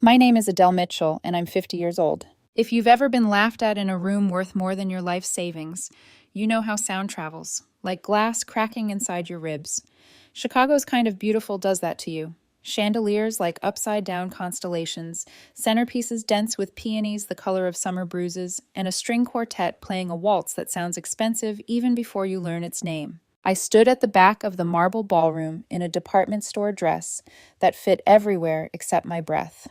My name is Adele Mitchell, and I'm 50 years old. If you've ever been laughed at in a room worth more than your life savings, you know how sound travels, like glass cracking inside your ribs. Chicago's Kind of Beautiful does that to you. Chandeliers like upside down constellations, centerpieces dense with peonies the color of summer bruises, and a string quartet playing a waltz that sounds expensive even before you learn its name. I stood at the back of the marble ballroom in a department store dress that fit everywhere except my breath.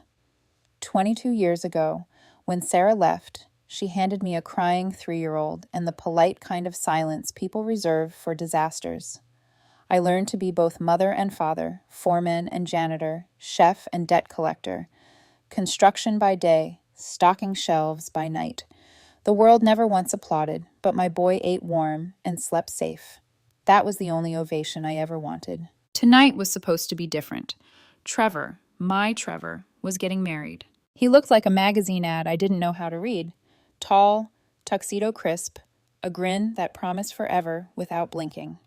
22 years ago, when Sarah left, she handed me a crying 3-year-old and the polite kind of silence people reserve for disasters. I learned to be both mother and father, foreman and janitor, chef and debt collector, construction by day, stocking shelves by night. The world never once applauded, but my boy ate warm and slept safe. That was the only ovation I ever wanted. Tonight was supposed to be different. Trevor, my Trevor, was getting married. He looked like a magazine ad I didn't know how to read. Tall, tuxedo crisp, a grin that promised forever without blinking.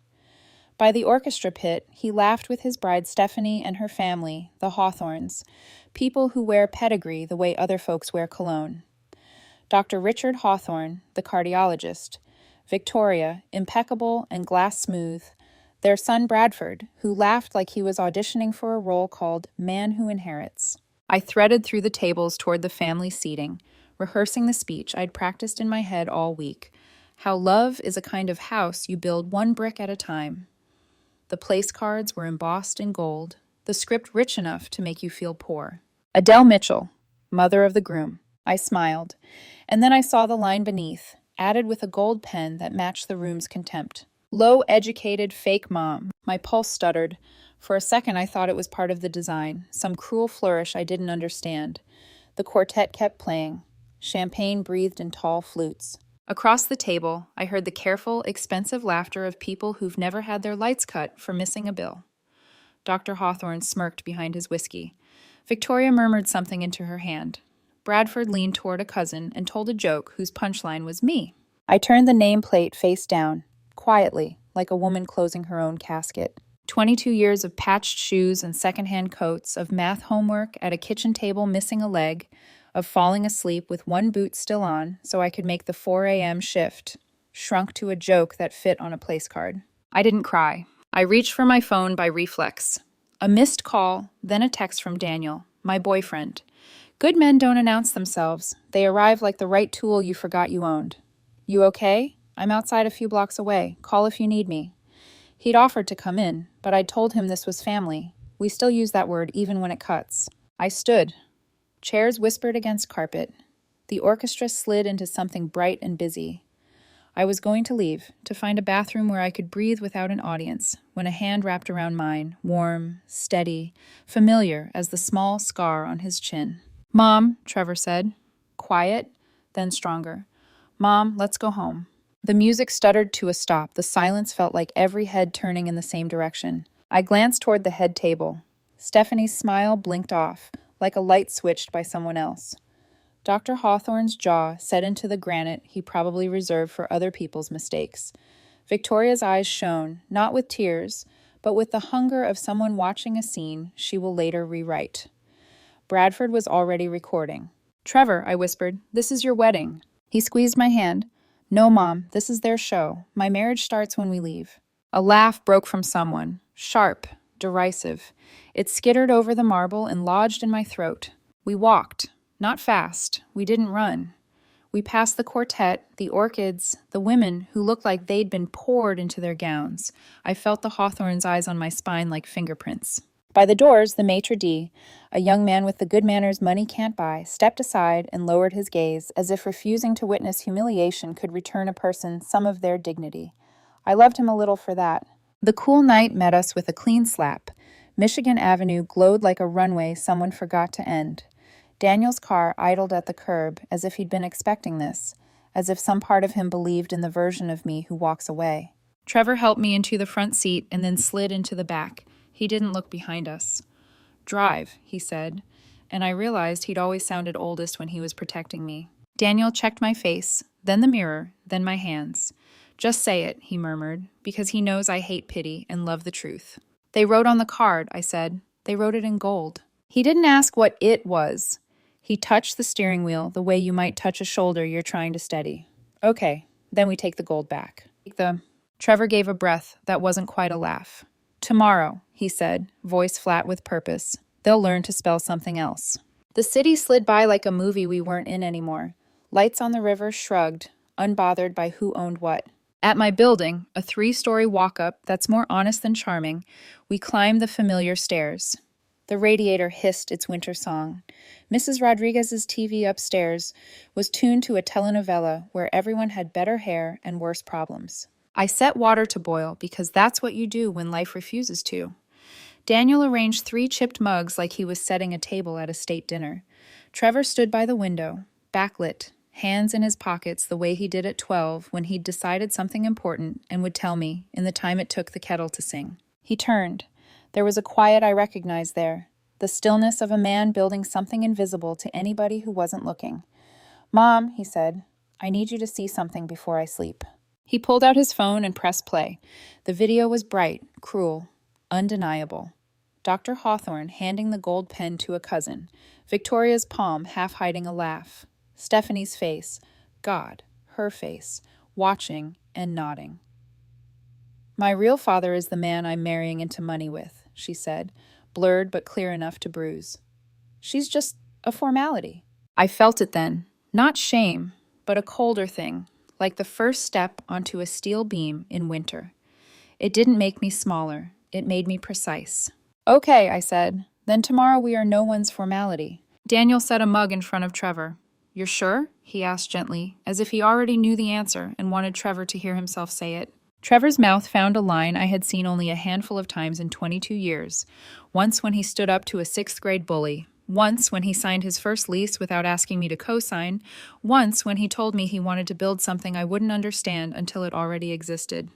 By the orchestra pit, he laughed with his bride Stephanie and her family, the Hawthorns, people who wear pedigree the way other folks wear cologne. Dr. Richard Hawthorne, the cardiologist, Victoria, impeccable and glass smooth, their son Bradford, who laughed like he was auditioning for a role called Man Who Inherits. I threaded through the tables toward the family seating, rehearsing the speech I'd practiced in my head all week. How love is a kind of house you build one brick at a time. The place cards were embossed in gold, the script rich enough to make you feel poor. Adele Mitchell, mother of the groom. I smiled, and then I saw the line beneath, added with a gold pen that matched the room's contempt. Low-educated fake mom. My pulse stuttered. For a second I thought it was part of the design, some cruel flourish I didn't understand. The quartet kept playing. Champagne breathed in tall flutes. Across the table, I heard the careful, expensive laughter of people who've never had their lights cut for missing a bill. Dr. Hawthorne smirked behind his whiskey. Victoria murmured something into her hand. Bradford leaned toward a cousin and told a joke whose punchline was me. I turned the nameplate face down, quietly, like a woman closing her own casket. 22 years of patched shoes and secondhand coats, of math homework at a kitchen table missing a leg, of falling asleep with one boot still on so I could make the 4 a.m. shift, shrunk to a joke that fit on a place card. I didn't cry. I reached for my phone by reflex. A missed call, then a text from Daniel, my boyfriend. Good men don't announce themselves. They arrive like the right tool you forgot you owned. You okay? I'm outside a few blocks away. Call if you need me. He'd offered to come in, but I'd told him this was family. We still use that word even when it cuts. I stood. Chairs whispered against carpet. The orchestra slid into something bright and busy. I was going to leave, to find a bathroom where I could breathe without an audience, when a hand wrapped around mine, warm, steady, familiar as the small scar on his chin. Mom, Trevor said. Quiet, then stronger. Mom, let's go home. The music stuttered to a stop. The silence felt like every head turning in the same direction. I glanced toward the head table. Stephanie's smile blinked off, like a light switched by someone else. Dr. Hawthorne's jaw set into the granite he probably reserved for other people's mistakes. Victoria's eyes shone, not with tears, but with the hunger of someone watching a scene she will later rewrite. Bradford was already recording. Trevor, I whispered, this is your wedding. He squeezed my hand. No, Mom, this is their show. My marriage starts when we leave. A laugh broke from someone, sharp, derisive. It skittered over the marble and lodged in my throat. We walked. Not fast. We didn't run. We passed the quartet, the orchids, the women who looked like they'd been poured into their gowns. I felt the Hawthorne's eyes on my spine like fingerprints. By the doors, the maitre d', a young man with the good manners money can't buy, stepped aside and lowered his gaze, as if refusing to witness humiliation could return a person some of their dignity. I loved him a little for that. The cool night met us with a clean slap. Michigan Avenue glowed like a runway someone forgot to end. Daniel's car idled at the curb, as if he'd been expecting this, as if some part of him believed in the version of me who walks away. Trevor helped me into the front seat and then slid into the back. He didn't look behind us. Drive, he said, and I realized he'd always sounded oldest when he was protecting me. Daniel checked my face, then the mirror, then my hands. Just say it, he murmured, because he knows I hate pity and love the truth. They wrote on the card, I said. They wrote it in gold. He didn't ask what it was. He touched the steering wheel the way you might touch a shoulder you're trying to steady. Okay, then we take the gold back. Trevor gave a breath that wasn't quite a laugh. Tomorrow, he said, voice flat with purpose, they'll learn to spell something else. The city slid by like a movie we weren't in anymore. Lights on the river shrugged, unbothered by who owned what. At my building, a 3-story walk-up that's more honest than charming, we climbed the familiar stairs. The radiator hissed its winter song. Mrs. Rodriguez's TV upstairs was tuned to a telenovela where everyone had better hair and worse problems. I set water to boil because that's what you do when life refuses to. Daniel arranged 3 chipped mugs like he was setting a table at a state dinner. Trevor stood by the window, backlit, hands in his pockets the way he did at 12 when he'd decided something important and would tell me in the time it took the kettle to sing. He turned. There was a quiet I recognized there, the stillness of a man building something invisible to anybody who wasn't looking. Mom, he said, I need you to see something before I sleep. He pulled out his phone and pressed play. The video was bright, cruel, undeniable. Dr. Hawthorne handing the gold pen to a cousin, Victoria's palm half hiding a laugh, Stephanie's face, God, her face, watching and nodding. My real father is the man I'm marrying into money with, she said, blurred but clear enough to bruise. She's just a formality. I felt it then, not shame, but a colder thing, like the first step onto a steel beam in winter. It didn't make me smaller, it made me precise. Okay, I said, then tomorrow we are no one's formality. Daniel set a mug in front of Trevor. You're sure? He asked gently, as if he already knew the answer and wanted Trevor to hear himself say it. Trevor's mouth found a line I had seen only a handful of times in 22 years. Once when he stood up to a 6th-grade bully. Once when he signed his first lease without asking me to co-sign. Once when he told me he wanted to build something I wouldn't understand until it already existed.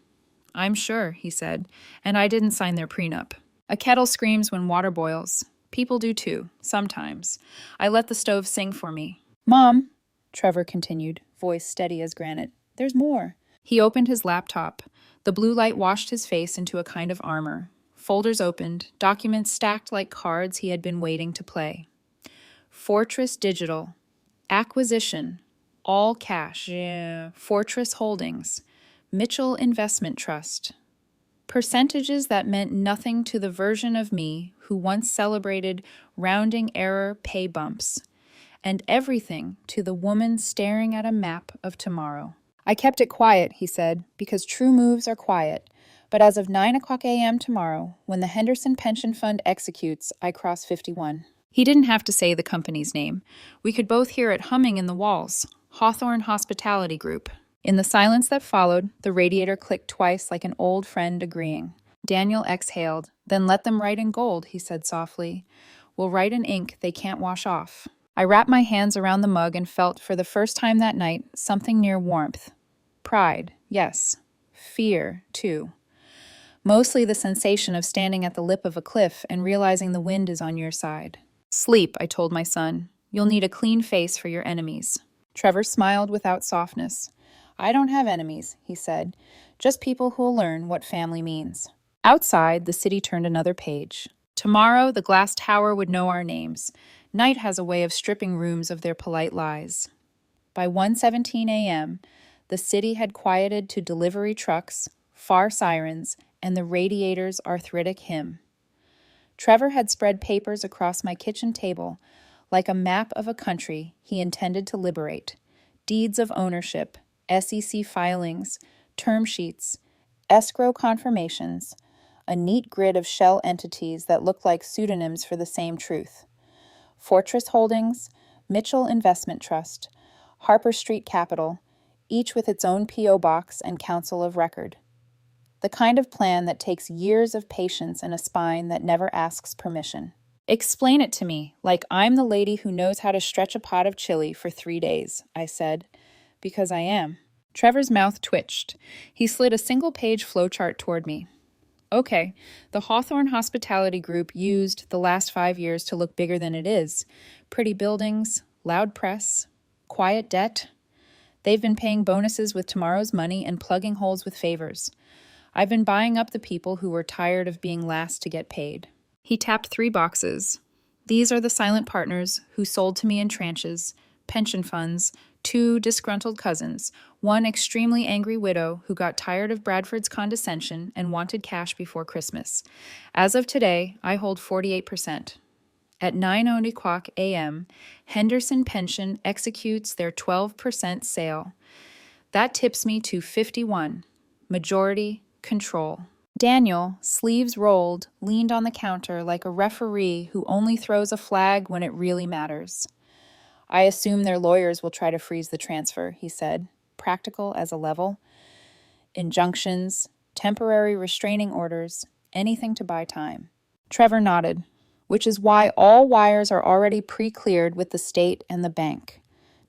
I'm sure, he said, and I didn't sign their prenup. A kettle screams when water boils. People do too, sometimes. I let the stove sing for me. Mom, Trevor continued, voice steady as granite, there's more. He opened his laptop. The blue light washed his face into a kind of armor. Folders opened, documents stacked like cards he had been waiting to play. Fortress Digital. Acquisition. All cash. Yeah. Fortress Holdings. Mitchell Investment Trust. Percentages that meant nothing to the version of me who once celebrated rounding error pay bumps. And everything to the woman staring at a map of tomorrow. I kept it quiet, he said, because true moves are quiet. But as of 9 o'clock a.m. tomorrow, when the Henderson Pension Fund executes, I cross 51. He didn't have to say the company's name. We could both hear it humming in the walls. Hawthorne Hospitality Group. In the silence that followed, the radiator clicked twice like an old friend agreeing. Daniel exhaled. Then let them write in gold, he said softly. We'll write in ink they can't wash off. I wrapped my hands around the mug and felt, for the first time that night, something near warmth. Pride, yes. Fear, too. Mostly the sensation of standing at the lip of a cliff and realizing the wind is on your side. Sleep, I told my son. You'll need a clean face for your enemies. Trevor smiled without softness. I don't have enemies, he said. Just people who'll learn what family means. Outside, the city turned another page. Tomorrow, the glass tower would know our names. Night has a way of stripping rooms of their polite lies. By 1:17 a.m., the city had quieted to delivery trucks, far sirens, and the radiator's arthritic hymn. Trevor had spread papers across my kitchen table, like a map of a country he intended to liberate. Deeds of ownership, SEC filings, term sheets, escrow confirmations, a neat grid of shell entities that looked like pseudonyms for the same truth. Fortress Holdings, Mitchell Investment Trust, Harper Street Capital, each with its own P.O. box and council of record. The kind of plan that takes years of patience and a spine that never asks permission. Explain it to me, like I'm the lady who knows how to stretch a pot of chili for 3 days, I said, because I am. Trevor's mouth twitched. He slid a single-page flowchart toward me. Okay, the Hawthorne Hospitality Group used the last 5 years to look bigger than it is. Pretty buildings, loud press, quiet debt. They've been paying bonuses with tomorrow's money and plugging holes with favors. I've been buying up the people who were tired of being last to get paid. He tapped 3 boxes. These are the silent partners who sold to me in tranches, pension funds, two disgruntled cousins, one extremely angry widow who got tired of Bradford's condescension and wanted cash before Christmas. As of today, I hold 48%. At 9:00 a.m., Henderson Pension executes their 12% sale. That tips me to 51. Majority control. Daniel, sleeves rolled, leaned on the counter like a referee who only throws a flag when it really matters. I assume their lawyers will try to freeze the transfer, he said, practical as a level. Injunctions, temporary restraining orders, anything to buy time. Trevor nodded, which is why all wires are already pre-cleared with the state and the bank.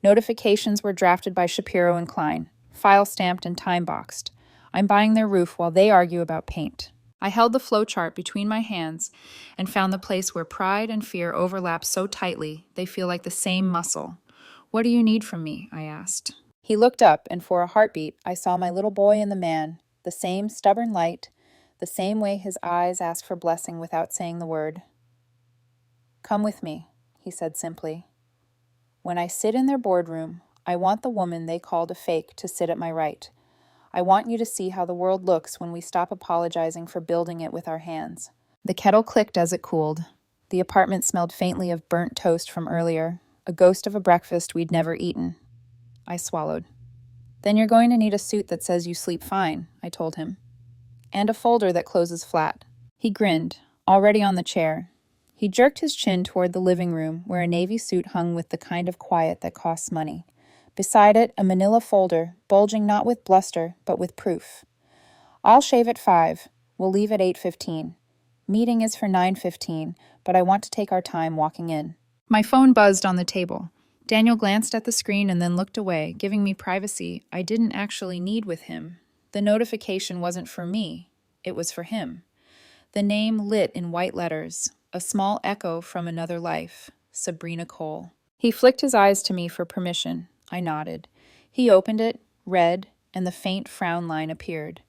Notifications were drafted by Shapiro and Klein, file-stamped and time-boxed. I'm buying their roof while they argue about paint. I held the flowchart between my hands and found the place where pride and fear overlap so tightly they feel like the same muscle. What do you need from me? I asked. He looked up, and for a heartbeat, I saw my little boy in the man, the same stubborn light, the same way his eyes ask for blessing without saying the word. Come with me, he said simply. When I sit in their boardroom, I want the woman they called a fake to sit at my right. I want you to see how the world looks when we stop apologizing for building it with our hands. The kettle clicked as it cooled. The apartment smelled faintly of burnt toast from earlier, a ghost of a breakfast we'd never eaten. I swallowed. Then you're going to need a suit that says you sleep fine, I told him. And a folder that closes flat. He grinned, already on the chair. He jerked his chin toward the living room, where a navy suit hung with the kind of quiet that costs money. Beside it, a manila folder, bulging not with bluster, but with proof. I'll shave at 5. We'll leave at 8:15. Meeting is for 9:15, but I want to take our time walking in. My phone buzzed on the table. Daniel glanced at the screen and then looked away, giving me privacy I didn't actually need with him. The notification wasn't for me. It was for him. The name lit in white letters, a small echo from another life, Sabrina Cole. He flicked his eyes to me for permission. I nodded. He opened it, read, and the faint frown line appeared.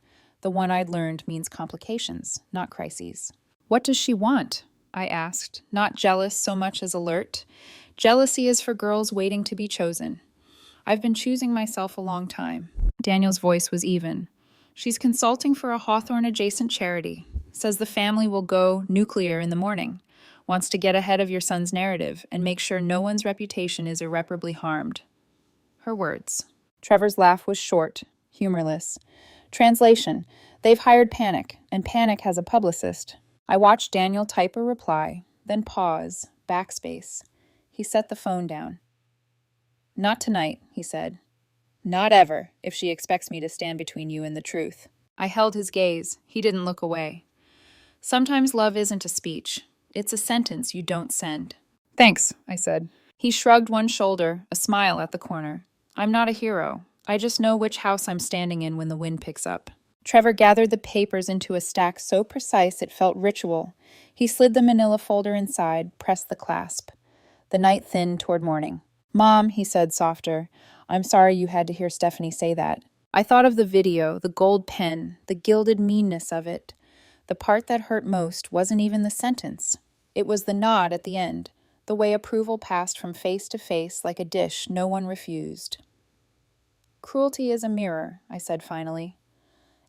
The one I'd learned means complications, not crises. What does she want? I asked, not jealous so much as alert. Jealousy is for girls waiting to be chosen. I've been choosing myself a long time. Daniel's voice was even. She's consulting for a Hawthorne-adjacent charity. Says the family will go nuclear in the morning. Wants to get ahead of your son's narrative and make sure no one's reputation is irreparably harmed. Her words. Trevor's laugh was short, humorless. Translation. They've hired Panic, and Panic has a publicist. I watched Daniel type a reply, then pause, backspace. He set the phone down. Not tonight, he said. Not ever, if she expects me to stand between you and the truth. I held his gaze. He didn't look away. Sometimes love isn't a speech. It's a sentence you don't send. Thanks, I said. He shrugged one shoulder, a smile at the corner. I'm not a hero. I just know which house I'm standing in when the wind picks up. Trevor gathered the papers into a stack so precise it felt ritual. He slid the manila folder inside, pressed the clasp. The night thinned toward morning. Mom, he said softer, I'm sorry you had to hear Stephanie say that. I thought of the video, the gold pen, the gilded meanness of it. The part that hurt most wasn't even the sentence. It was the nod at the end, the way approval passed from face to face like a dish no one refused. Cruelty is a mirror, I said finally.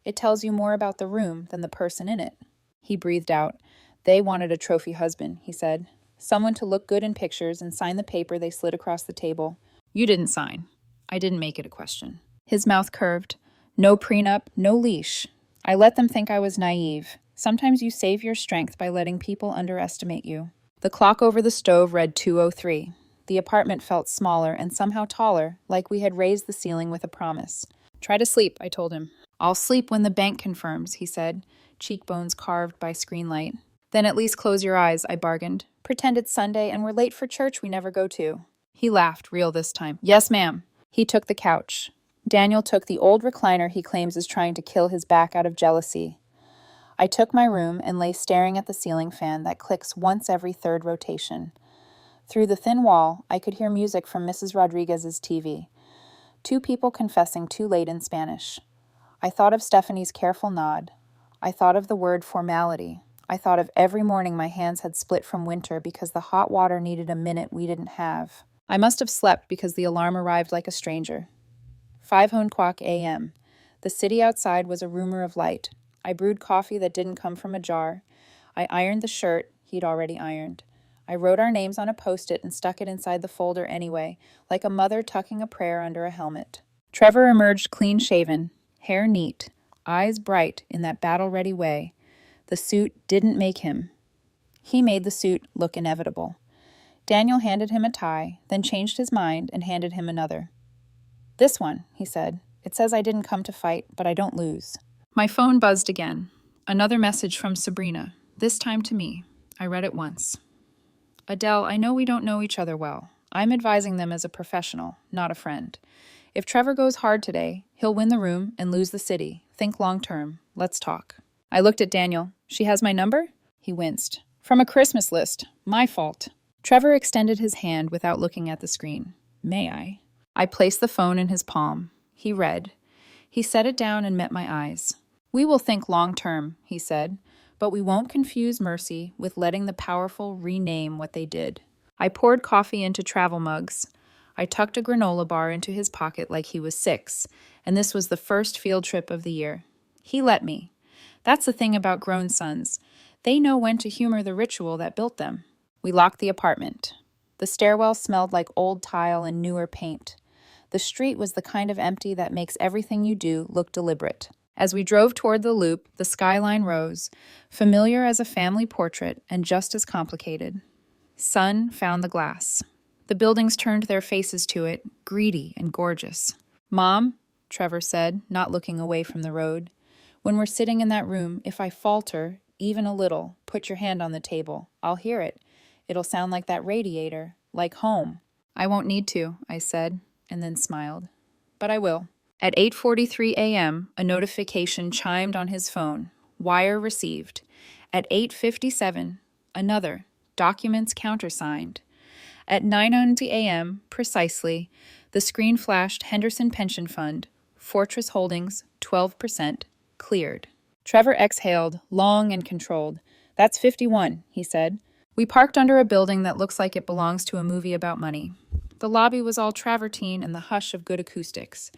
It tells you more about the room than the person in it. He breathed out. They wanted a trophy husband, he said. Someone to look good in pictures and sign the paper they slid across the table. You didn't sign. I didn't make it a question. His mouth curved. No prenup, no leash. I let them think I was naive. Sometimes you save your strength by letting people underestimate you. The clock over the stove read 2:03. The apartment felt smaller and somehow taller, like we had raised the ceiling with a promise. Try to sleep, I told him. I'll sleep when the bank confirms, he said, cheekbones carved by screen light. Then at least close your eyes, I bargained. Pretend it's Sunday and we're late for church we never go to. He laughed, real this time. Yes, ma'am. He took the couch. Daniel took the old recliner he claims is trying to kill his back out of jealousy. I took my room and lay staring at the ceiling fan that clicks once every third rotation. Through the thin wall, I could hear music from Mrs. Rodriguez's TV. 2 people confessing too late in Spanish. I thought of Stephanie's careful nod. I thought of the word formality. I thought of every morning my hands had split from winter because the hot water needed a minute we didn't have. I must have slept because the alarm arrived like a stranger. 5:00 a.m. The city outside was a rumor of light. I brewed coffee that didn't come from a jar. I ironed the shirt he'd already ironed. I wrote our names on a post-it and stuck it inside the folder anyway, like a mother tucking a prayer under a helmet. Trevor emerged clean-shaven, hair neat, eyes bright in that battle-ready way. The suit didn't make him. He made the suit look inevitable. Daniel handed him a tie, then changed his mind and handed him another. "This one," he said. "It says I didn't come to fight, but I don't lose." My phone buzzed again. Another message from Sabrina, this time to me. I read it once. "Adele, I know we don't know each other well. I'm advising them as a professional, not a friend. If Trevor goes hard today, he'll win the room and lose the city. Think long term. Let's talk." I looked at Daniel. "She has my number?" He winced. "From a Christmas list. My fault." Trevor extended his hand without looking at the screen. "May I?" I placed the phone in his palm. He read. He set it down and met my eyes. "We will think long term," he said, "but we won't confuse mercy with letting the powerful rename what they did." I poured coffee into travel mugs. I tucked a granola bar into his pocket like he was 6, and this was the first field trip of the year. He let me. That's the thing about grown sons. They know when to humor the ritual that built them. We locked the apartment. The stairwell smelled like old tile and newer paint. The street was the kind of empty that makes everything you do look deliberate. As we drove toward the loop, the skyline rose, familiar as a family portrait and just as complicated. Sun found the glass. The buildings turned their faces to it, greedy and gorgeous. "Mom," Trevor said, not looking away from the road, "when we're sitting in that room, if I falter, even a little, put your hand on the table. I'll hear it. It'll sound like that radiator, like home." "I won't need to," I said, and then smiled. "But I will." At 8:43 a.m., a notification chimed on his phone. Wire received. At 8:57, another. Documents countersigned. At 9:00 a.m., precisely, the screen flashed Henderson Pension Fund, Fortress Holdings, 12%, cleared. Trevor exhaled, long and controlled. "That's 51, he said. We parked under a building that looks like it belongs to a movie about money. The lobby was all travertine and the hush of good acoustics.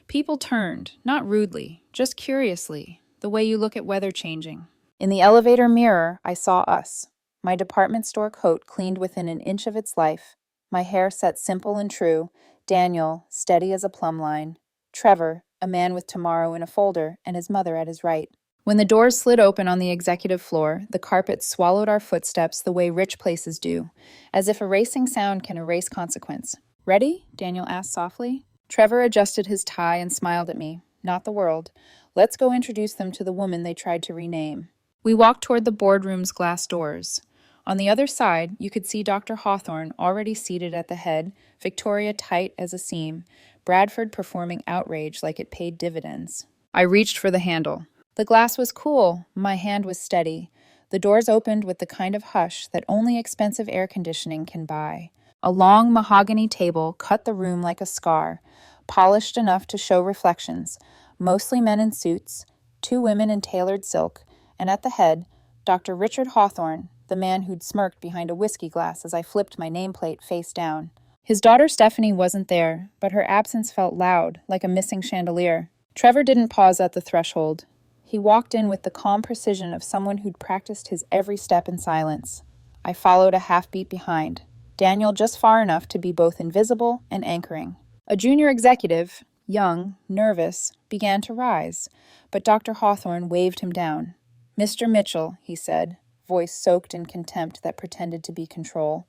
People turned, not rudely, just curiously, the way you look at weather changing. In the elevator mirror, I saw us. My department store coat cleaned within an inch of its life, my hair set simple and true, Daniel, steady as a plumb line, Trevor, a man with tomorrow in a folder, and his mother at his right. When the doors slid open on the executive floor, the carpet swallowed our footsteps the way rich places do, as if erasing sound can erase consequence. "Ready?" Daniel asked softly. Trevor adjusted his tie and smiled at me. "Not the world. Let's go introduce them to the woman they tried to rename." We walked toward the boardroom's glass doors. On the other side, you could see Dr. Hawthorne already seated at the head, Victoria tight as a seam, Bradford performing outrage like it paid dividends. I reached for the handle. The glass was cool. My hand was steady. The doors opened with the kind of hush that only expensive air conditioning can buy. A long mahogany table cut the room like a scar, polished enough to show reflections, mostly men in suits, 2 women in tailored silk, and at the head, Dr. Richard Hawthorne, the man who'd smirked behind a whiskey glass as I flipped my nameplate face down. His daughter Stephanie wasn't there, but her absence felt loud, like a missing chandelier. Trevor didn't pause at the threshold. He walked in with the calm precision of someone who'd practiced his every step in silence. I followed a half-beat behind, Daniel just far enough to be both invisible and anchoring. A junior executive, young, nervous, began to rise, but Dr. Hawthorne waved him down. "Mr. Mitchell," he said, voice soaked in contempt that pretended to be control,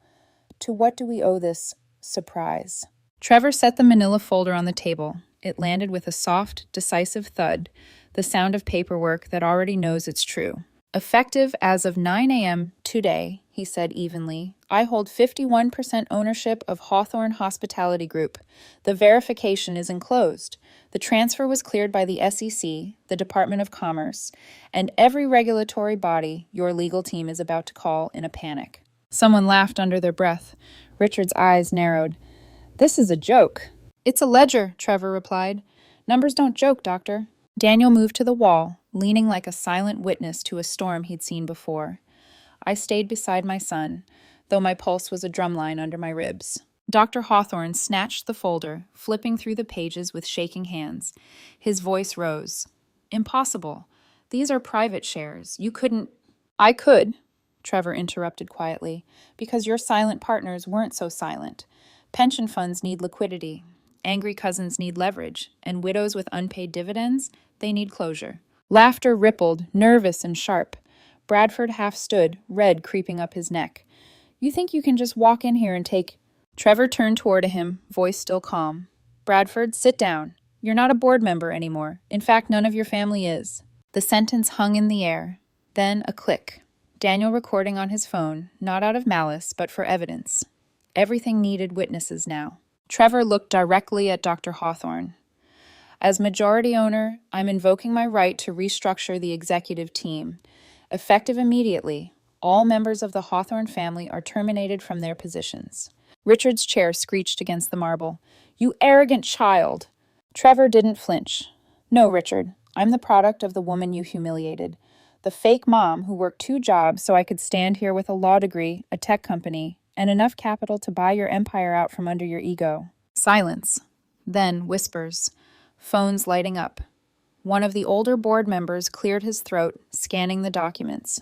"to what do we owe this surprise?" Trevor set the manila folder on the table. It landed with a soft, decisive thud, the sound of paperwork that already knows it's true. "Effective as of 9 a.m. today," he said evenly, "I hold 51% ownership of Hawthorne Hospitality Group. The verification is enclosed. The transfer was cleared by the SEC, the Department of Commerce, and every regulatory body your legal team is about to call in a panic." Someone laughed under their breath. Richard's eyes narrowed. "This is a joke." "It's a ledger," Trevor replied. "Numbers don't joke, Doctor." Daniel moved to the wall, leaning like a silent witness to a storm he'd seen before. I stayed beside my son, though my pulse was a drumline under my ribs. Dr. Hawthorne snatched the folder, flipping through the pages with shaking hands. His voice rose. Impossible. These are private shares. You couldn't. I could, Trevor interrupted quietly, because your silent partners weren't so silent. Pension funds need liquidity. Angry cousins need leverage. And widows with unpaid dividends, they need closure. Laughter rippled, nervous and sharp. Bradford half stood, red creeping up his neck. You think you can just walk in here and take... Trevor turned toward him, voice still calm. Bradford, sit down. You're not a board member anymore. In fact, none of your family is. The sentence hung in the air. Then a click. Daniel recording on his phone, not out of malice, but for evidence. Everything needed witnesses now. Trevor looked directly at Dr. Hawthorne. As majority owner, I'm invoking my right to restructure the executive team. Effective immediately, all members of the Hawthorne family are terminated from their positions. Richard's chair screeched against the marble. You arrogant child! Trevor didn't flinch. No, Richard, I'm the product of the woman you humiliated. The fake mom who worked 2 jobs so I could stand here with a law degree, a tech company, and enough capital to buy your empire out from under your ego. Silence. Then whispers. Phones lighting up. One of the older board members cleared his throat, scanning the documents.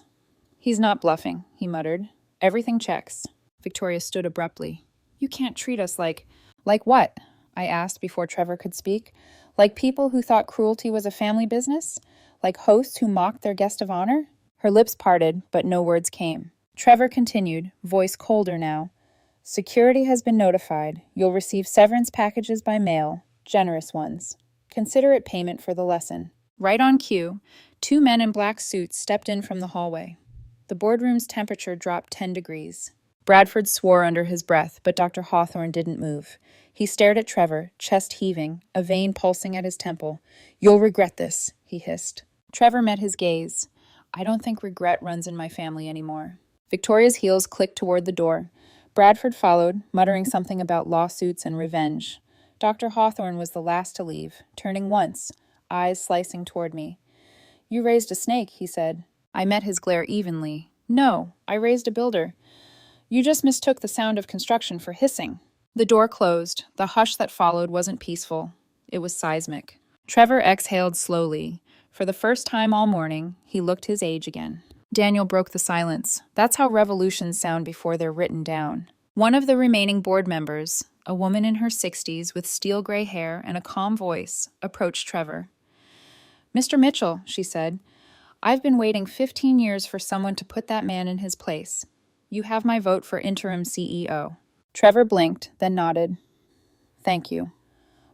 He's not bluffing, he muttered. Everything checks. Victoria stood abruptly. You can't treat us like... Like what? I asked before Trevor could speak. Like people who thought cruelty was a family business? Like hosts who mocked their guest of honor? Her lips parted, but no words came. Trevor continued, voice colder now. Security has been notified. You'll receive severance packages by mail, generous ones. Consider it payment for the lesson. Right on cue, 2 men in black suits stepped in from the hallway. The boardroom's temperature dropped 10 degrees. Bradford swore under his breath, but Dr. Hawthorne didn't move. He stared at Trevor, chest heaving, a vein pulsing at his temple. You'll regret this, he hissed. Trevor met his gaze. I don't think regret runs in my family anymore. Victoria's heels clicked toward the door. Bradford followed, muttering something about lawsuits and revenge. Dr. Hawthorne was the last to leave, turning once, eyes slicing toward me. You raised a snake, he said. I met his glare evenly. No, I raised a builder. You just mistook the sound of construction for hissing. The door closed. The hush that followed wasn't peaceful. It was seismic. Trevor exhaled slowly. For the first time all morning, he looked his age again. Daniel broke the silence. That's how revolutions sound before they're written down. One of the remaining board members, a woman in her 60s with steel gray hair and a calm voice, approached Trevor. Mr. Mitchell, she said, I've been waiting 15 years for someone to put that man in his place. You have my vote for interim CEO. Trevor blinked, then nodded. Thank you.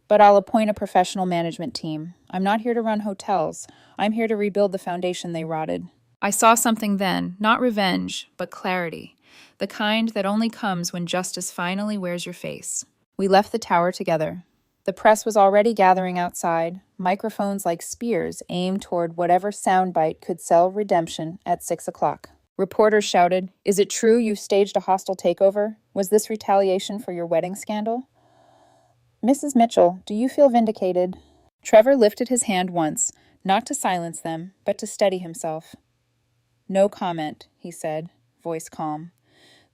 But I'll appoint a professional management team. I'm not here to run hotels. I'm here to rebuild the foundation they rotted. I saw something then, not revenge, but clarity. The kind that only comes when justice finally wears your face. We left the tower together. The press was already gathering outside, microphones like spears aimed toward whatever soundbite could sell redemption at 6 o'clock. Reporters shouted, Is it true you staged a hostile takeover? Was this retaliation for your wedding scandal? Mrs. Mitchell, do you feel vindicated? Trevor lifted his hand once, not to silence them, but to steady himself. No comment, he said, voice calm.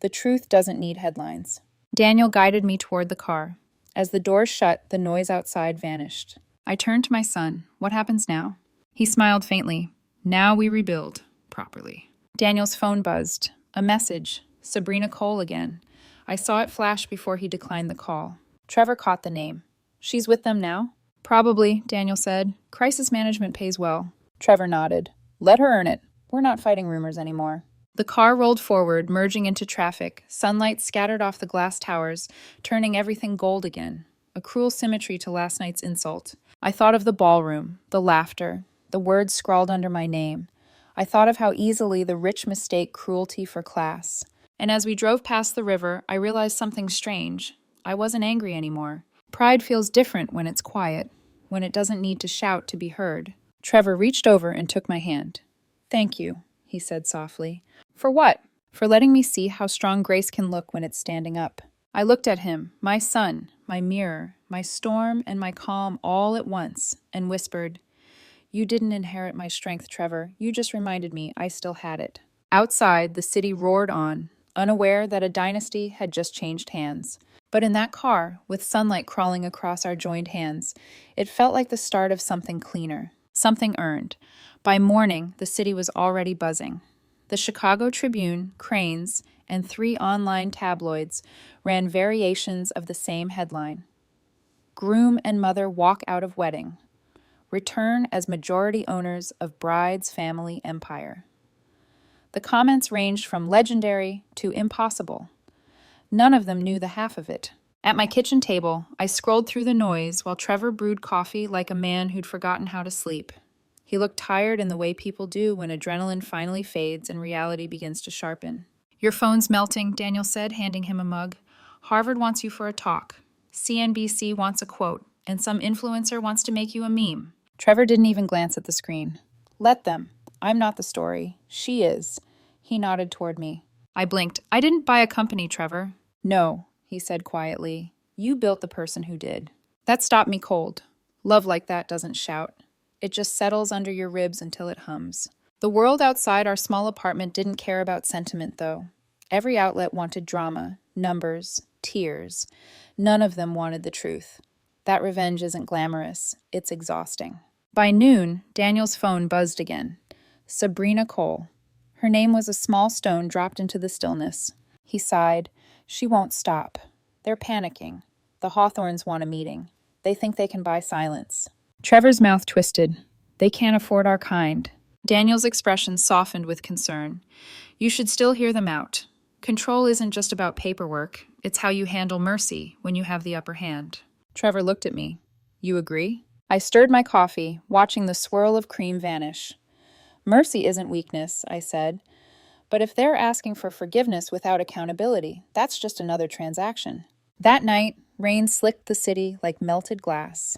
The truth doesn't need headlines. Daniel guided me toward the car. As the doors shut, the noise outside vanished. I turned to my son. What happens now? He smiled faintly. Now we rebuild, properly. Daniel's phone buzzed. A message. Sabrina Cole again. I saw it flash before he declined the call. Trevor caught the name. She's with them now? Probably, Daniel said. Crisis management pays well. Trevor nodded. Let her earn it. We're not fighting rumors anymore. The car rolled forward, merging into traffic. Sunlight scattered off the glass towers, turning everything gold again. A cruel symmetry to last night's insult. I thought of the ballroom, the laughter, the words scrawled under my name. I thought of how easily the rich mistake cruelty for class. And as we drove past the river, I realized something strange. I wasn't angry anymore. Pride feels different when it's quiet, when it doesn't need to shout to be heard. Trevor reached over and took my hand. Thank you, he said softly. For what? For letting me see how strong grace can look when it's standing up. I looked at him, my son, my mirror, my storm and my calm all at once, and whispered, You didn't inherit my strength, Trevor. You just reminded me I still had it. Outside, the city roared on, unaware that a dynasty had just changed hands. But in that car, with sunlight crawling across our joined hands, it felt like the start of something cleaner, something earned. By morning, the city was already buzzing. The Chicago Tribune, Cranes, and 3 online tabloids ran variations of the same headline. Groom and mother walk out of wedding. Return as majority owners of bride's family empire. The comments ranged from legendary to impossible. None of them knew the half of it. At my kitchen table, I scrolled through the noise while Trevor brewed coffee like a man who'd forgotten how to sleep. He looked tired in the way people do when adrenaline finally fades and reality begins to sharpen. Your phone's melting, Daniel said, handing him a mug. Harvard wants you for a talk. CNBC wants a quote, and some influencer wants to make you a meme. Trevor didn't even glance at the screen. Let them. I'm not the story. She is. He nodded toward me. I blinked. I didn't buy a company, Trevor. No, he said quietly. You built the person who did. That stopped me cold. Love like that doesn't shout. It just settles under your ribs until it hums. The world outside our small apartment didn't care about sentiment, though. Every outlet wanted drama, numbers, tears. None of them wanted the truth. That revenge isn't glamorous. It's exhausting. By noon, Daniel's phone buzzed again. Sabrina Cole. Her name was a small stone dropped into the stillness. He sighed. She won't stop. They're panicking. The Hawthorns want a meeting. They think they can buy silence. Trevor's mouth twisted. They can't afford our kind. Daniel's expression softened with concern. You should still hear them out. Control isn't just about paperwork. It's how you handle mercy when you have the upper hand. Trevor looked at me. You agree? I stirred my coffee, watching the swirl of cream vanish. Mercy isn't weakness, I said. But if they're asking for forgiveness without accountability, that's just another transaction. That night, rain slicked the city like melted glass.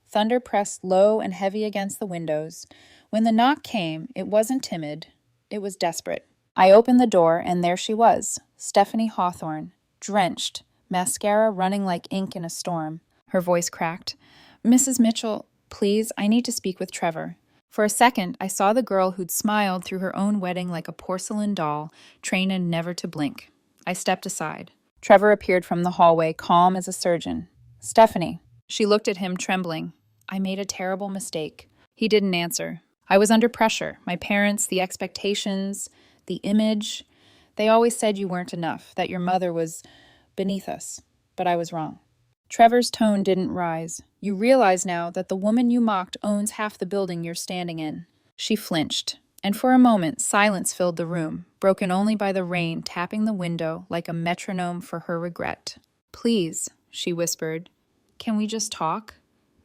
Thunder pressed low and heavy against the windows. When the knock came, it wasn't timid. It was desperate. I opened the door, and there she was, Stephanie Hawthorne, drenched, mascara running like ink in a storm. Her voice cracked. Mrs. Mitchell, please, I need to speak with Trevor. For a second, I saw the girl who'd smiled through her own wedding like a porcelain doll, trained never to blink. I stepped aside. Trevor appeared from the hallway, calm as a surgeon. Stephanie. She looked at him, trembling. I made a terrible mistake. He didn't answer. I was under pressure. My parents, the expectations, the image. They always said you weren't enough, that your mother was beneath us. But I was wrong. Trevor's tone didn't rise. You realize now that the woman you mocked owns half the building you're standing in. She flinched, and for a moment silence filled the room, broken only by the rain tapping the window like a metronome for her regret. Please, she whispered, can we just talk?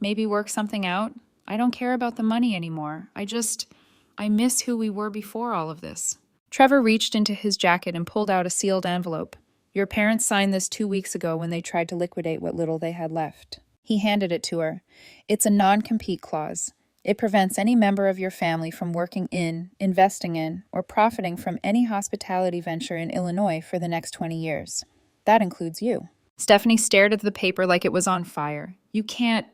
Maybe work something out? I don't care about the money anymore. I miss who we were before all of this. Trevor reached into his jacket and pulled out a sealed envelope. Your parents signed this 2 weeks ago when they tried to liquidate what little they had left. He handed it to her. It's a non-compete clause. It prevents any member of your family from working in, investing in, or profiting from any hospitality venture in Illinois for the next 20 years. That includes you. Stephanie stared at the paper like it was on fire. You can't...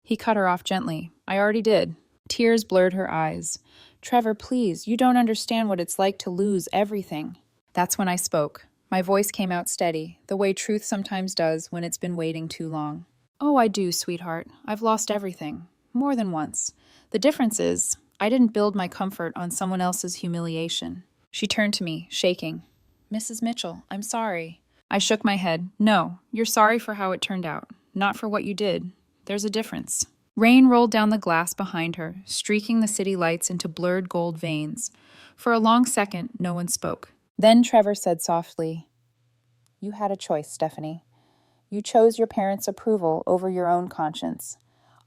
He cut her off gently. I already did. Tears blurred her eyes. Trevor, please, you don't understand what it's like to lose everything. That's when I spoke. My voice came out steady, the way truth sometimes does when it's been waiting too long. Oh, I do, sweetheart. I've lost everything. More than once. The difference is, I didn't build my comfort on someone else's humiliation. She turned to me, shaking. Mrs. Mitchell, I'm sorry. I shook my head. No, you're sorry for how it turned out, not for what you did. There's a difference. Rain rolled down the glass behind her, streaking the city lights into blurred gold veins. For a long second, no one spoke. Then Trevor said softly, You had a choice, Stephanie. You chose your parents' approval over your own conscience.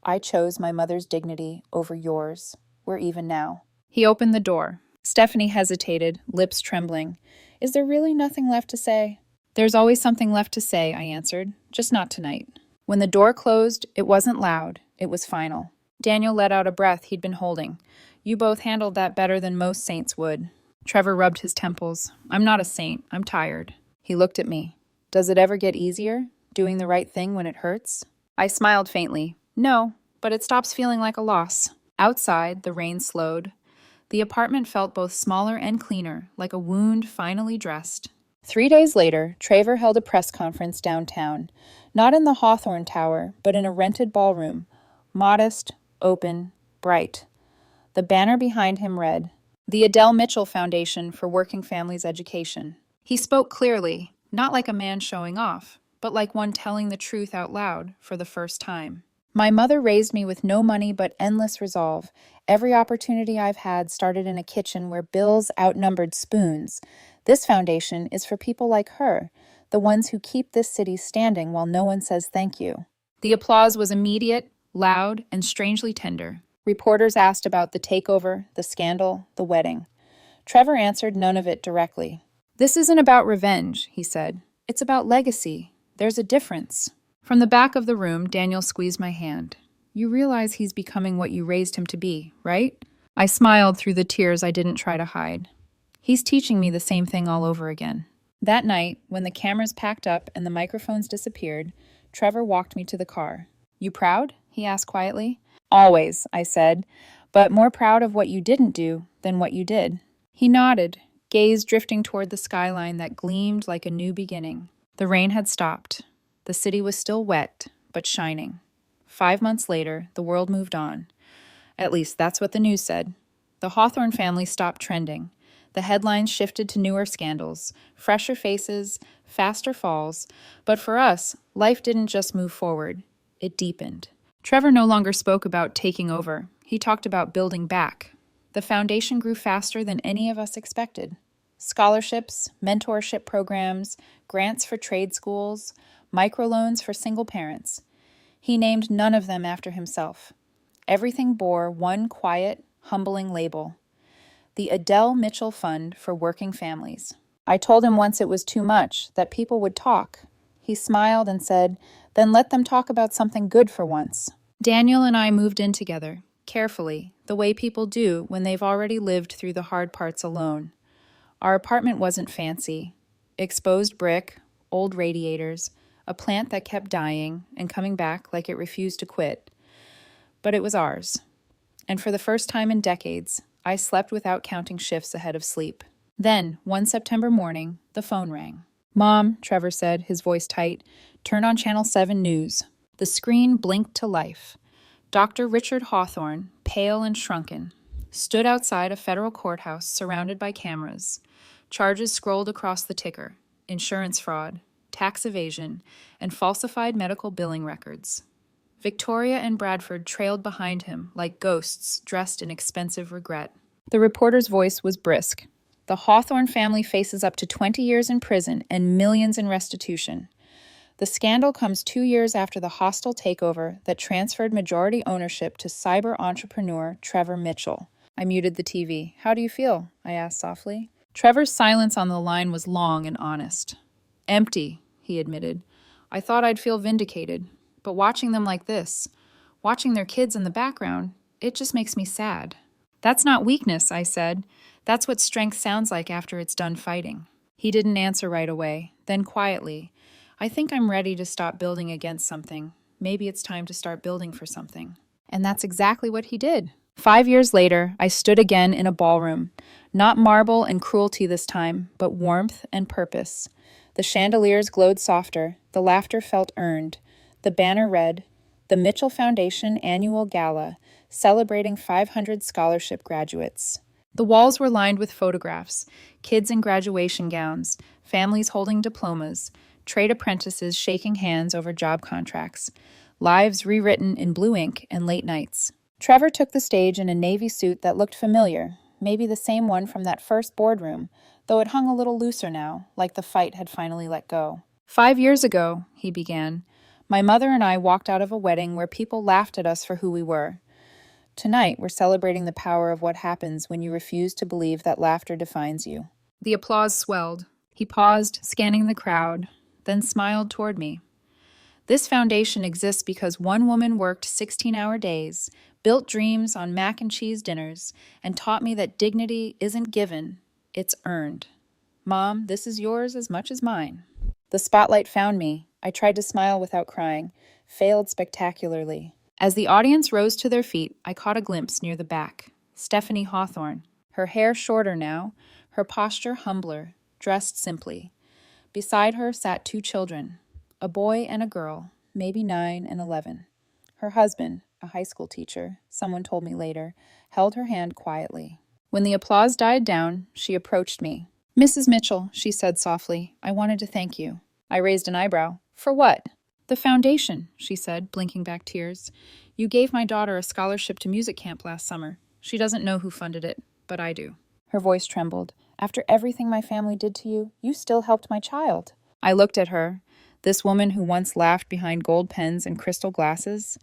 I chose my mother's dignity over yours. We're even now. He opened the door. Stephanie hesitated, lips trembling. Is there really nothing left to say? There's always something left to say, I answered. Just not tonight. When the door closed, it wasn't loud. It was final. Daniel let out a breath he'd been holding. You both handled that better than most saints would. Trevor rubbed his temples. I'm not a saint. I'm tired. He looked at me. Does it ever get easier, doing the right thing when it hurts? I smiled faintly. No, but it stops feeling like a loss. Outside, the rain slowed. The apartment felt both smaller and cleaner, like a wound finally dressed. 3 days later, Traver held a press conference downtown, not in the Hawthorne Tower, but in a rented ballroom, modest, open, bright. The banner behind him read, "The Adele Mitchell Foundation for Working Families Education." He spoke clearly, not like a man showing off, but like one telling the truth out loud for the first time. My mother raised me with no money but endless resolve. Every opportunity I've had started in a kitchen where bills outnumbered spoons. This foundation is for people like her, the ones who keep this city standing while no one says thank you. The applause was immediate, loud, and strangely tender. Reporters asked about the takeover, the scandal, the wedding. Traver answered none of it directly. "This isn't about revenge," he said. "It's about legacy. There's a difference." From the back of the room, Daniel squeezed my hand. "You realize he's becoming what you raised him to be, right?" I smiled through the tears I didn't try to hide. "He's teaching me the same thing all over again." That night, when the cameras packed up and the microphones disappeared, Traver walked me to the car. "You proud?" he asked quietly. "Always," I said, "but more proud of what you didn't do than what you did." He nodded, gaze drifting toward the skyline that gleamed like a new beginning. The rain had stopped. The city was still wet, but shining. 5 months later, the world moved on. At least that's what the news said. The Hawthorne family stopped trending. The headlines shifted to newer scandals, fresher faces, faster falls. But for us, life didn't just move forward. It deepened. Traver no longer spoke about taking over. He talked about building back. The foundation grew faster than any of us expected. Scholarships, mentorship programs, grants for trade schools, microloans for single parents. He named none of them after himself. Everything bore one quiet, humbling label: the Adele Mitchell Fund for Working Families. I told him once it was too much, that people would talk. He smiled and said, "Then let them talk about something good for once." Daniel and I moved in together, carefully, the way people do when they've already lived through the hard parts alone. Our apartment wasn't fancy. Exposed brick, old radiators, a plant that kept dying and coming back like it refused to quit. But it was ours. And for the first time in decades, I slept without counting shifts ahead of sleep. Then, one September morning, the phone rang. "Mom," Traver said, his voice tight, "turn on Channel 7 News." The screen blinked to life. Dr. Richard Hawthorne, pale and shrunken, stood outside a federal courthouse surrounded by cameras. Charges scrolled across the ticker: insurance fraud, tax evasion, and falsified medical billing records. Victoria and Bradford trailed behind him like ghosts dressed in expensive regret. The reporter's voice was brisk. "The Hawthorne family faces up to 20 years in prison and millions in restitution. The scandal comes 2 years after the hostile takeover that transferred majority ownership to cyber entrepreneur Traver Mitchell." I muted the TV. "How do you feel?" I asked softly. Traver's silence on the line was long and honest. "Empty," he admitted. "I thought I'd feel vindicated. But watching them like this, watching their kids in the background, it just makes me sad." "That's not weakness," I said. "That's what strength sounds like after it's done fighting." He didn't answer right away. Then quietly, "I think I'm ready to stop building against something. Maybe it's time to start building for something." And that's exactly what he did. 5 years later, I stood again in a ballroom. Not marble and cruelty this time, but warmth and purpose. The chandeliers glowed softer. The laughter felt earned. The banner read, "The Mitchell Foundation Annual Gala, celebrating 500 scholarship graduates." The walls were lined with photographs: kids in graduation gowns, families holding diplomas, trade apprentices shaking hands over job contracts, lives rewritten in blue ink and late nights. Traver took the stage in a navy suit that looked familiar, maybe the same one from that first boardroom, though it hung a little looser now, like the fight had finally let go. "5 years ago," he began, "my mother and I walked out of a wedding where people laughed at us for who we were. Tonight, we're celebrating the power of what happens when you refuse to believe that laughter defines you." The applause swelled. He paused, scanning the crowd, then smiled toward me. "This foundation exists because one woman worked 16-hour days, built dreams on mac and cheese dinners, and taught me that dignity isn't given, it's earned. Mom, this is yours as much as mine." The spotlight found me. I tried to smile without crying, failed spectacularly. As the audience rose to their feet, I caught a glimpse near the back. Stephanie Hawthorne, her hair shorter now, her posture humbler, dressed simply. Beside her sat two children, a boy and a girl, maybe 9 and 11. Her husband, a high school teacher, someone told me later, held her hand quietly. When the applause died down, she approached me. "Mrs. Mitchell," she said softly, "I wanted to thank you." I raised an eyebrow. "For what?" "The foundation," she said, blinking back tears. "You gave my daughter a scholarship to music camp last summer. She doesn't know who funded it, but I do." Her voice trembled. "After everything my family did to you, you still helped my child." I looked at her, this woman who once laughed behind gold pens and crystal glasses,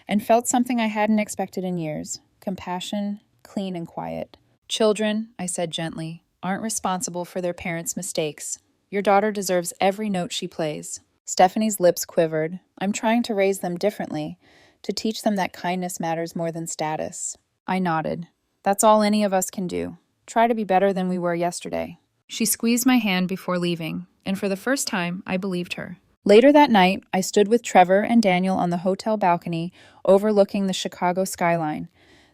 and felt something I hadn't expected in years. Compassion, clean and quiet. "Children," I said gently, "aren't responsible for their parents' mistakes. Your daughter deserves every note she plays." Stephanie's lips quivered. "I'm trying to raise them differently, to teach them that kindness matters more than status." I nodded. "That's all any of us can do. Try to be better than we were yesterday." She squeezed my hand before leaving, and for the first time, I believed her. Later that night, I stood with Trevor and Daniel on the hotel balcony overlooking the Chicago skyline,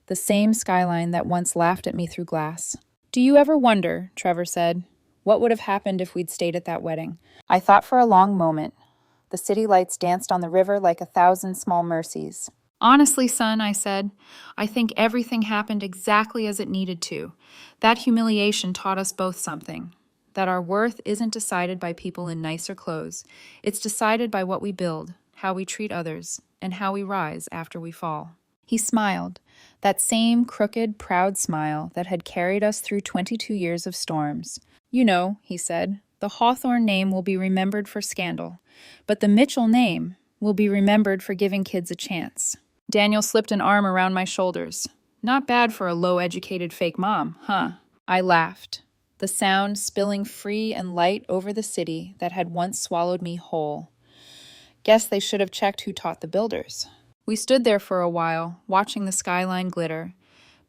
the same skyline that once laughed at me through glass. "Do you ever wonder," Trevor said, "what would have happened if we'd stayed at that wedding?" I thought for a long moment. The city lights danced on the river like 1,000 small mercies. "Honestly, son," I said, "I think everything happened exactly as it needed to. That humiliation taught us both something. That our worth isn't decided by people in nicer clothes. It's decided by what we build, how we treat others, and how we rise after we fall." He smiled, that same crooked, proud smile that had carried us through 22 years of storms. "You know," he said, "the Hawthorne name will be remembered for scandal, but the Mitchell name will be remembered for giving kids a chance." Daniel slipped an arm around my shoulders. "Not bad for a low-educated fake mom, huh?" I laughed, the sound spilling free and light over the city that had once swallowed me whole. Guess they should have checked who taught the builders. We stood there for a while, watching the skyline glitter,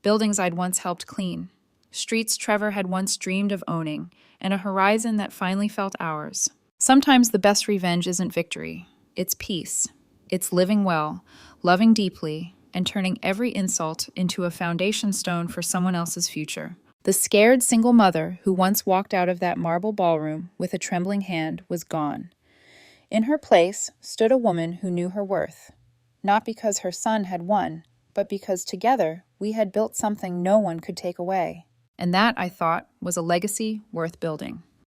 buildings I'd once helped clean, streets Trevor had once dreamed of owning, and a horizon that finally felt ours. Sometimes the best revenge isn't victory, it's peace. It's living well, loving deeply, and turning every insult into a foundation stone for someone else's future. The scared single mother who once walked out of that marble ballroom with a trembling hand was gone. In her place stood a woman who knew her worth, not because her son had won, but because together we had built something no one could take away. And that, I thought, was a legacy worth building.